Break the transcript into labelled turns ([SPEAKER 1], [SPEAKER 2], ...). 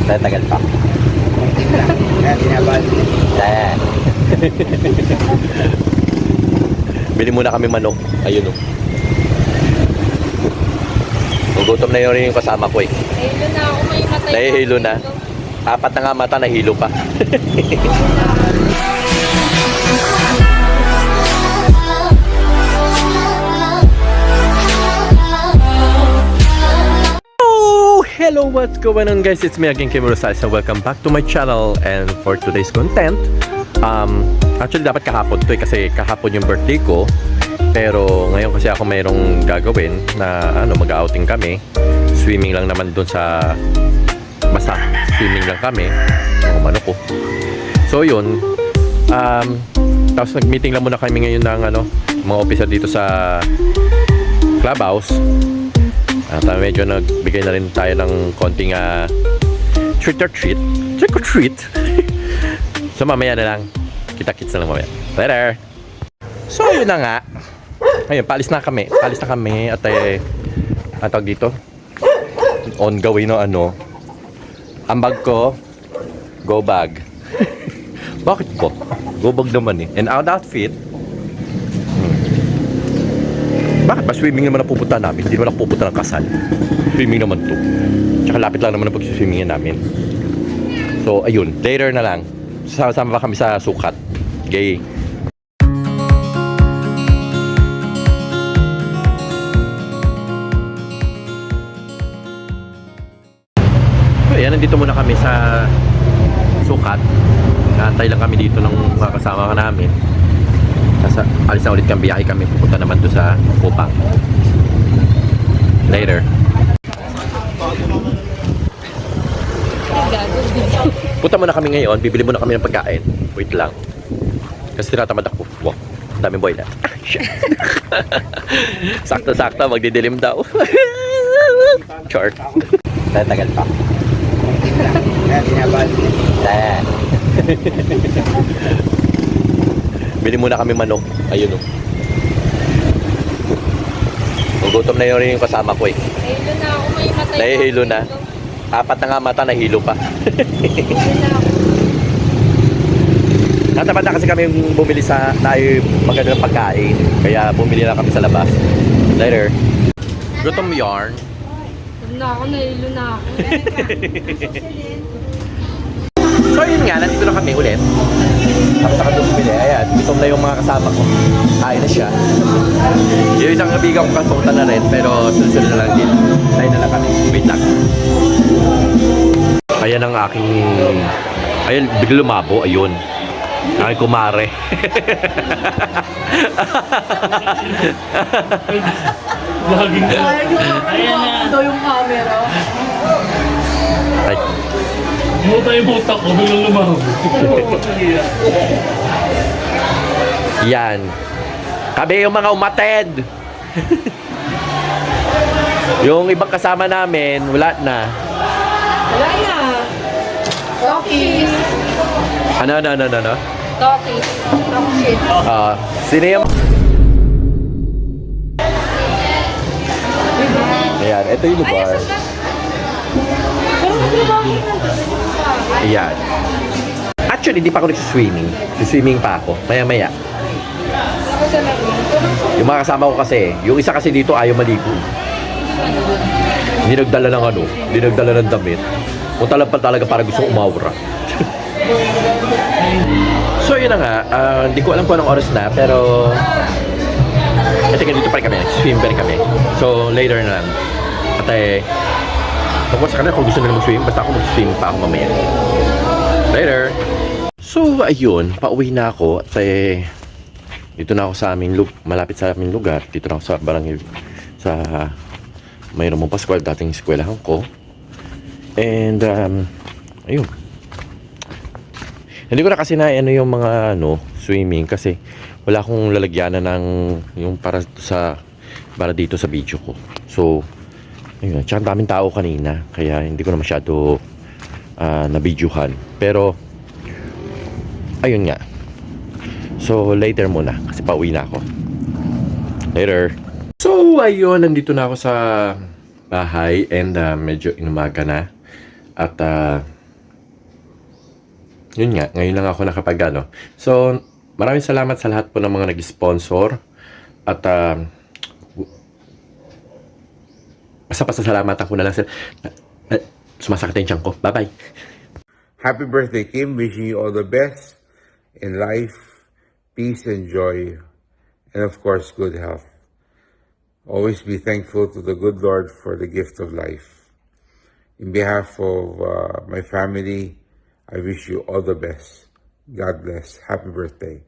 [SPEAKER 1] Tatagal pa. Yan. Bili muna kami manok. Ayun o. Gugutom na yun rin yung kasama ko eh.
[SPEAKER 2] Nahilo na ako, may matay.
[SPEAKER 1] Nahihilo na. Apat na nga mata, nahilo pa. Hello, what's going on guys? It's me again, Kim Rosales, and welcome back to my channel. And for today's content, actually dapat kahapon to eh, kasi kahapon yung birthday ko. Pero ngayon kasi ako mayroong gagawin na mag-outing kami. Swimming lang naman dun sa basta swimming lang kami. Umano ko. So yun, tapos nag-meeting lang muna kami ngayon ng mga officer dito sa clubhouse. At medyo nagbigay na rin tayo ng konting trick or treat. So mamaya na lang, kita-kits na lang mamaya. Later. So yun na nga. Ayun, paalis na kami at ang tawag dito, on gawin ang bag ko, go bag. Bakit po? Go bag naman eh. And our outfit, bakit ba swimming naman ang pupunta namin? Hindi naman ako pupunta ng kasal. Swimming naman to. Tsaka lapit lang naman ang pag-swimmingin namin. So ayun, later na lang. Sama pa kami sa sukat. Okay. Ayan, nandito muna kami sa sukat. Naantay lang kami dito ng mga kasama namin. Alis na ulit kami, biyahe kami. Pupunta naman doon sa Kupang. Later. Punta muna kami ngayon. Bibili muna kami ng pagkain. Wait lang. Kasi tinatamad ako. Wow, daming boy na. Sakto-sakto, magdidilim daw. Short. Tatagal pa. Yan. Bili muna kami manok. Ayun o. Gugutom na yun rin yung kasama ko eh.
[SPEAKER 2] Nahilo na ako, may matay.
[SPEAKER 1] Nahihilo na. Apat na nga mata, nahilo pa. Natapat na kasi kami bumili sa tayo magandang pagkain. Kaya bumili lang kami sa labas. Later. Gutom yarn.
[SPEAKER 2] Gutom na ako, nahilo na ako.
[SPEAKER 1] So yun nga, nandito na kami ulit. Tapos ako doon bumili. Ayan, gutom na yung mga kasama ko. Kain na siya. Yung isang kabigang ko kasunta na rin. Pero sunod na lang din. Kain na lang kami. Wait lang. Ayan ang aking... Ayan, bigla lumabo. Ayun. Aking kumare.
[SPEAKER 3] Laging na. Ayan na.
[SPEAKER 2] Ito yung camera.
[SPEAKER 1] Ay.
[SPEAKER 3] Muta yung utak ko, biglang lumahog.
[SPEAKER 1] Yan. Kami yung mga umated. Yung ibang kasama namin, wala na.
[SPEAKER 2] Wala na. Talkies.
[SPEAKER 1] Ano?
[SPEAKER 2] Talkies. Talkies.
[SPEAKER 1] Sino yung... Ayan, ito yung lugar. Ayan. Actually, hindi pa ako nagsiswimming. Swimming pa ako. Maya-maya. Yung mga kasama ko kasi, yung isa kasi dito ayaw maligo. Hindi nagdala ng hindi nagdala ng damit. Punta lang pa talaga para gusto umawra. So yun na nga, hindi ko alam kung anong oras na, pero dito pa rin kami, swim pa rin kami. So later na lang. At tungkol sa kanila kung gusto nila mag-swim, basta ako mag-swim pa ako mamaya. Later. So ayun, pauwi na ako at dito na ako sa aming malapit sa aming lugar. Dito na ako sa barangay sa Mayroong Pascual, dating eskwelahan ko. And ayun. Hindi ko na kasi na yung mga swimming kasi wala akong lalagyanan ng yung para dito sa video ko. So ayun, tsaka daming tao kanina kaya hindi ko na masyado na-videohan. Pero ayun nga. So later muna kasi pauwi na ako. Later. So ayun, nandito na ako sa bahay and medyo inumaga na. At yun nga, ngayon lang ako nakapag ano. So, maraming salamat sa lahat po ng mga nag-sponsor. At, basta pasasalamatan ko na lang sila. Sumasakit yung tiyan ko. Bye-bye.
[SPEAKER 4] Happy birthday, Kim. Wishing you all the best in life, peace and joy, and of course, good health. Always be thankful to the good Lord for the gift of life. In behalf of my family, I wish you all the best. God bless. Happy birthday.